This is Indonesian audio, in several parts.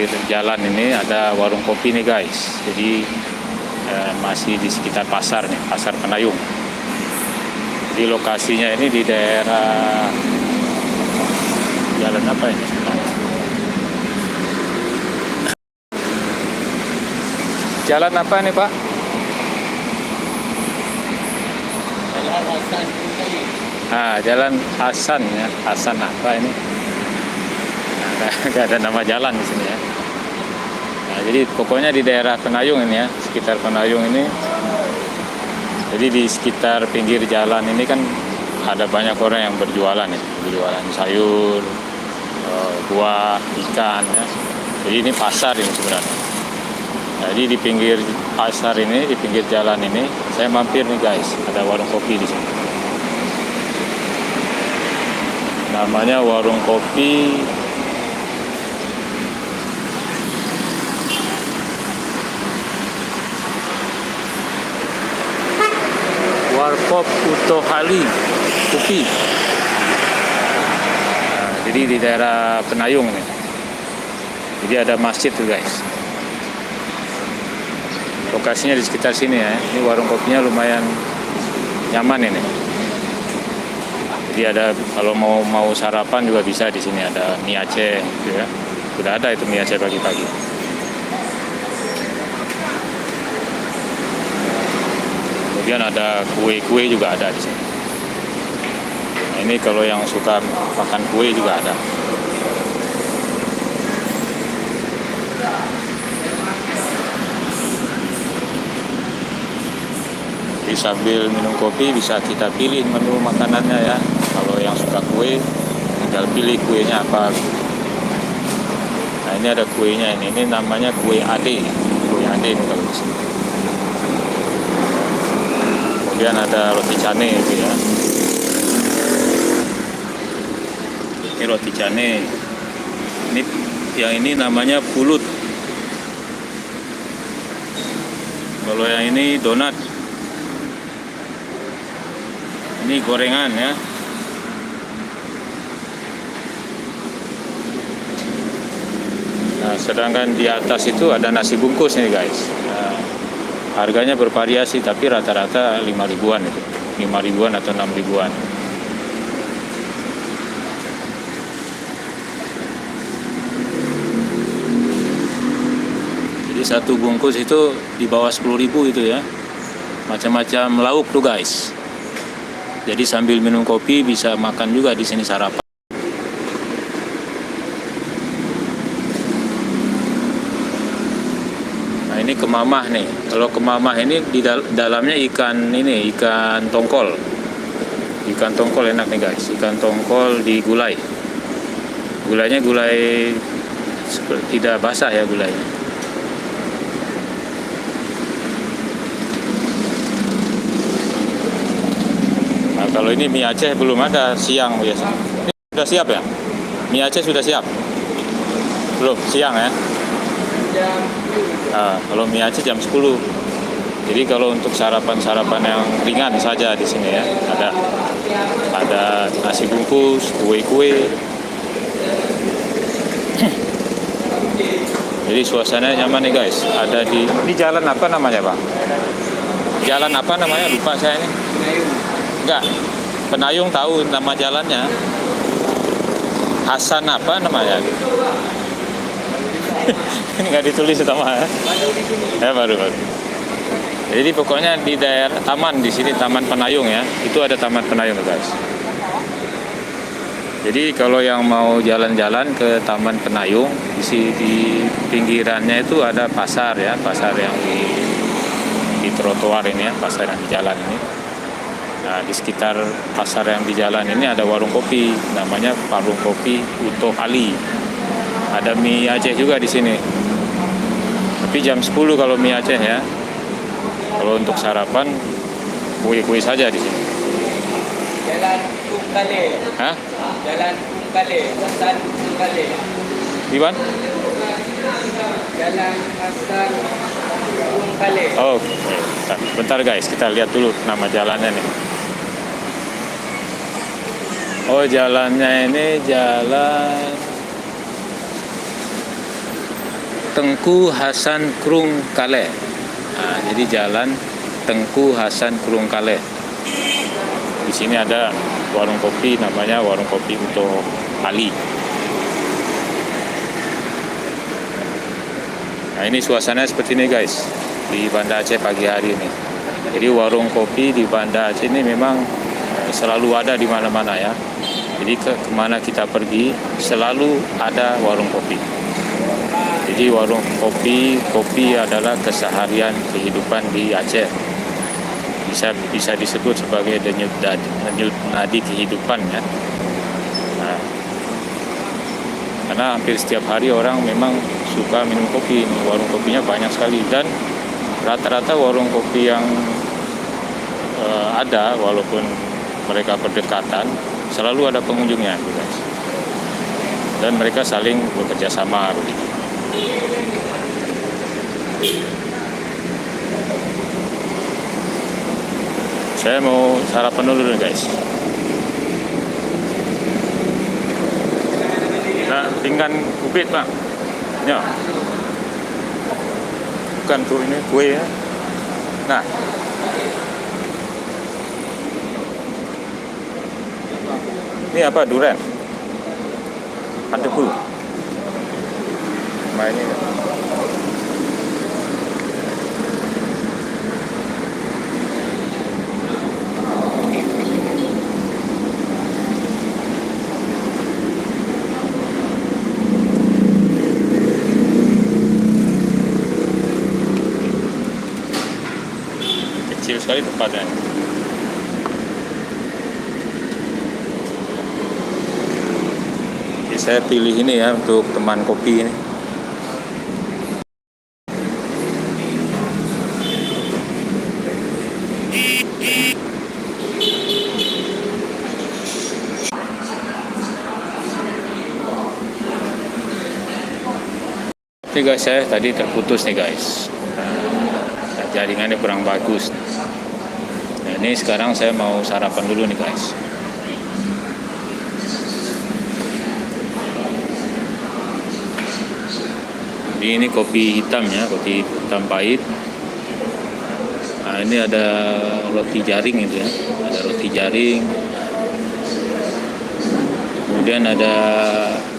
Jalan ini ada warung kopi nih guys. Jadi masih di sekitar pasar nih, Pasar Penayung. Di lokasinya ini di daerah jalan apa ini? Jalan apa nih Pak? Jalan Hasan ya. Hasan apa ini? Nggak ada nama jalan di sini ya. Nah, jadi pokoknya di daerah Penayung ini ya, sekitar Penayung ini. Jadi di sekitar pinggir jalan ini kan ada banyak orang yang berjualan ya, berjualan sayur, buah, ikan ya. Jadi ini pasar ini sebenarnya. Jadi di pinggir pasar ini, di pinggir jalan ini, saya mampir nih guys, ada warung kopi di sini. Namanya warung kopi Warkop Utohali Kopi. Nah, jadi di daerah Penayung nih. Jadi ada masjid tuh guys. Lokasinya di sekitar sini ya. Ini warung kopinya lumayan nyaman ini. Jadi ada kalau mau sarapan juga bisa di sini, ada mie Aceh gitu ya. Sudah ada itu mie Aceh pagi-pagi. Kemudian ada kue-kue juga ada di sini. Nah, ini kalau yang suka makan kue juga ada. Jadi sambil minum kopi bisa kita pilih menu makanannya ya. Kalau yang suka kue, tinggal pilih kuenya apa. Nah ini ada kuenya ini namanya kue ade. Kue ade ini kalau di sini. Kemudian ada roti cane itu ya. Ini roti cane. Ini yang ini namanya pulut. Kalau yang ini donat. Ini gorengan ya. Nah, sedangkan di atas itu ada nasi bungkus nih guys. Nah, harganya bervariasi tapi rata-rata 5 ribuan itu. 5 ribuan atau 6 ribuan. Jadi satu bungkus itu di bawah 10.000 itu ya. Macam-macam lauk tuh guys. Jadi sambil minum kopi bisa makan juga di sini sarapan. Nah ini kemamah nih. Kalau kemamah ini di dalamnya ikan ini, ikan tongkol. Ikan tongkol enak nih guys. Ikan tongkol digulai. Gulainya gulai tidak basah ya gulainya. Kalau ini mie Aceh belum ada, siang biasa. Ini sudah siap ya? Mie Aceh sudah siap? Belum, siang ya? Kalau mie Aceh jam 10. Jadi kalau untuk sarapan-sarapan yang ringan saja di sini ya. Ada nasi bungkus, kue-kue. Jadi suasananya nyaman nih guys. Ada di jalan apa namanya Pak? Jalan apa namanya? Lupa saya ini. Enggak, Penayung tahu nama jalannya. Hasan apa namanya? Ini nggak ditulis nama ya? Ya baru. Jadi pokoknya di daerah taman di sini, Taman Penayung ya. Itu ada Taman Penayung guys. Jadi kalau yang mau jalan-jalan ke Taman Penayung, di pinggirannya itu ada pasar ya, pasar yang di trotoar ini ya, pasar yang di jalan ini. Nah, di sekitar pasar yang di jalan ini ada warung kopi, namanya Warung Kopi Utohali. Ada mie Aceh juga di sini. Tapi jam 10 kalau mie Aceh ya. Kalau untuk sarapan, kue-kue saja di sini. Jalan Tungkale. Hah? Jalan Tungkale, Hasan Tungkale. Di mana? Jalan Hasan Tungkale. Oh, bentar guys, kita lihat dulu nama jalannya nih. Oh, jalannya ini jalan Tengku Hasan Krung Kale. Nah, jadi jalan Tengku Hasan Krung Kale. Di sini ada warung kopi, namanya warung kopi untuk Ali. Nah, ini suasananya seperti ini guys, di Banda Aceh pagi hari ini. Jadi warung kopi di Banda Aceh ini memang selalu ada di mana-mana ya. Jadi kemana kita pergi selalu ada warung kopi. Jadi warung kopi adalah keseharian kehidupan di Aceh. Bisa disebut sebagai denyut nadi kehidupan ya. Nah, karena hampir setiap hari orang memang suka minum kopi. Warung kopinya banyak sekali dan rata-rata warung kopi yang ada, walaupun mereka berdekatan, selalu ada pengunjungnya, guys. Dan mereka saling bekerja sama begitu. Saya mau sarapan dulu nih guys. Nah, pinggan kupit bang. Ya. Bukan tuh ini kue ya. Nah. Ini apa, durian? Pantepu. Mainnya. Kecil sekali tempatnya. Jadi saya pilih ini ya untuk teman kopi ini. Ini guys, saya tadi terputus nih guys. Jaringannya kurang bagus. Nah, ini sekarang saya mau sarapan dulu nih guys. Ini kopi hitam ya, kopi hitam pahit. Nah, ini ada roti jaring itu ya, ada roti jaring. Kemudian ada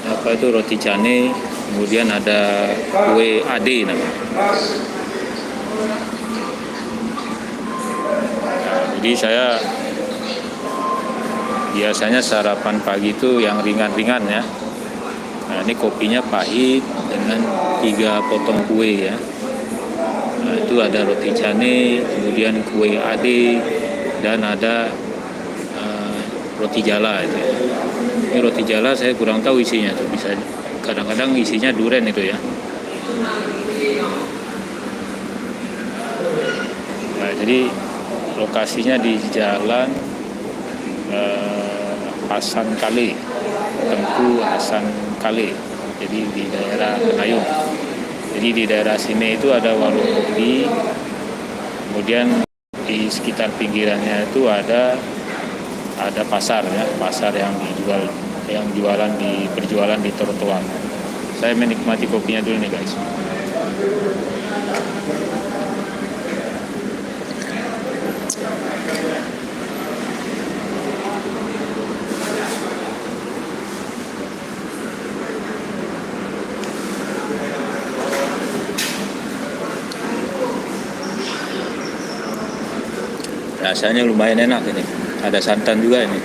apa itu, roti cane. Kemudian ada kue ade namanya. Jadi saya biasanya sarapan pagi itu yang ringan-ringan ya. Nah, ini kopinya pahit dengan 3 potong kue ya. Nah, itu ada roti cane, kemudian kue ade, dan ada roti jala itu ya. Ini roti jala saya kurang tahu isinya tuh, bisa kadang-kadang isinya durian itu ya. Nah, jadi lokasinya di Jalan Hasan Kale, Tengku Hasan Kale. Jadi di daerah Kenayung. Jadi di daerah sini itu ada warung kopi. Kemudian di sekitar pinggirannya itu ada pasar ya, pasar yang berjualan di trotoar. Saya menikmati kopinya dulu nih guys. Rasanya lumayan enak ini. Ada santan juga ini.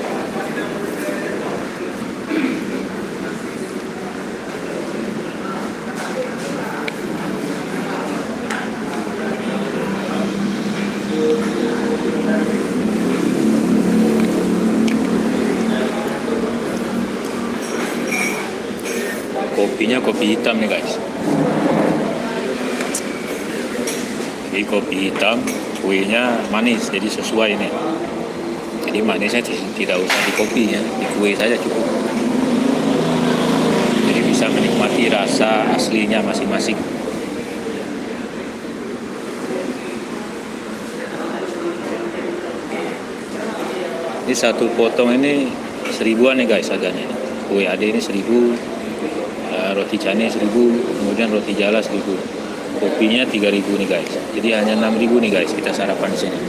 Kopinya kopi hitam nih guys. Jadi kopi hitam, kuenya manis, jadi sesuai ini. Jadi manisnya tidak usah di kopi ya, di kue saja cukup. Jadi bisa menikmati rasa aslinya masing-masing. Ini satu potong ini 1000-an nih guys harganya. Kue ade ini 1000. roti canai 1.000, kemudian roti jala 1.000. Kopinya 3.000 nih guys. Jadi hanya 6.000 nih guys kita sarapan di sini.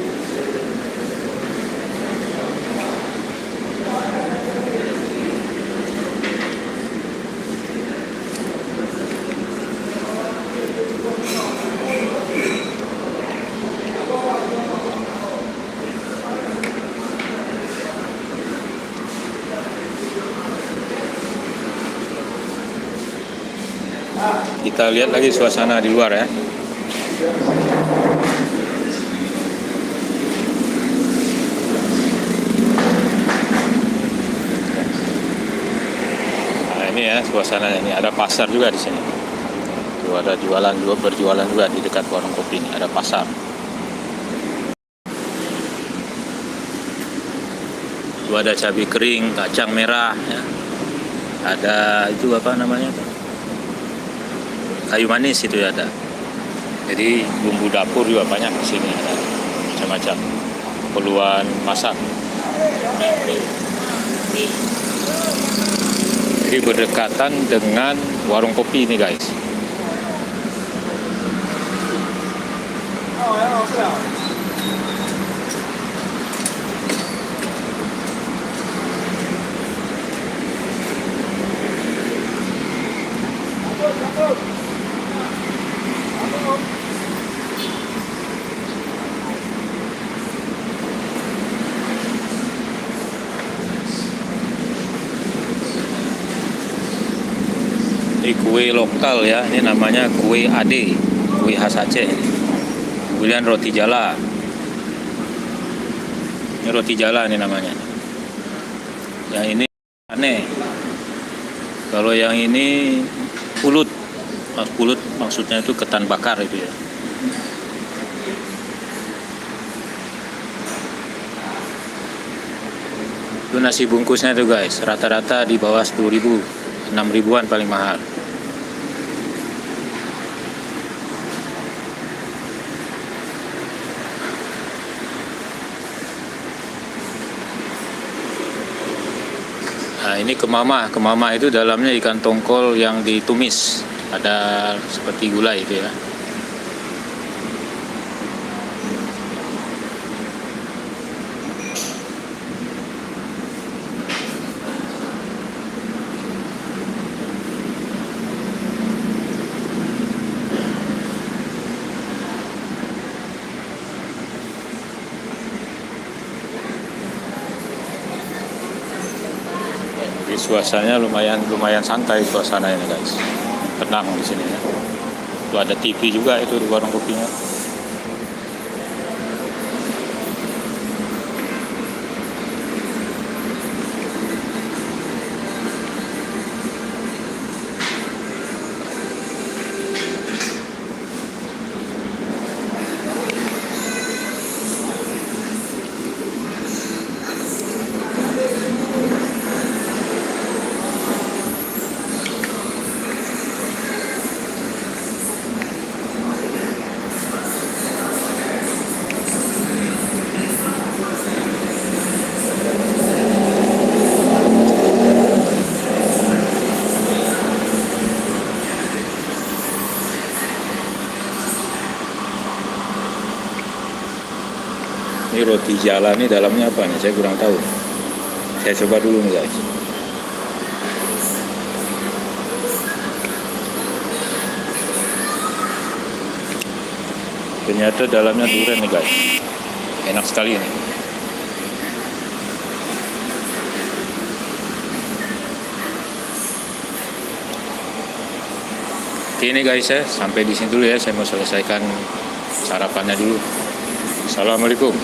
Kita lihat lagi suasana di luar ya. Nah, ini ya suasananya, ini ada pasar juga di sini. Tuh ada jualan juga, berjualan juga di dekat warung kopi ini, ada pasar. Tuh ada cabai kering, kacang merah ya. Ada itu apa namanya? Kayu manis itu ya ada. Jadi bumbu dapur juga banyak di sini, ada macam-macam keperluan masak. Jadi berdekatan dengan warung kopi ini guys. Ini kue lokal ya, ini namanya kue Ade, kue khas Aceh. Kemudian roti jala, ini roti jala ini namanya. Yang ini aneh. Kalau yang ini pulut, pulut maksudnya itu ketan bakar itu ya. Itu nasi bungkusnya tuh guys, rata-rata di bawah 10.000, 6.000-an paling mahal. Nah ini kemama, kemama itu dalamnya ikan tongkol yang ditumis, ada seperti gulai itu ya. Jadi suasananya lumayan santai suasana ini guys, tenang di sini ya. Tuh ada TV juga itu di warung kopinya. Ini roti jala ini dalamnya apa nih? Saya kurang tahu. Saya coba dulu nih guys. Ternyata dalamnya durian nih guys. Enak sekali ini. Oke ini guys ya, sampai di sini dulu ya. Saya mau selesaikan sarapannya dulu. Assalamualaikum.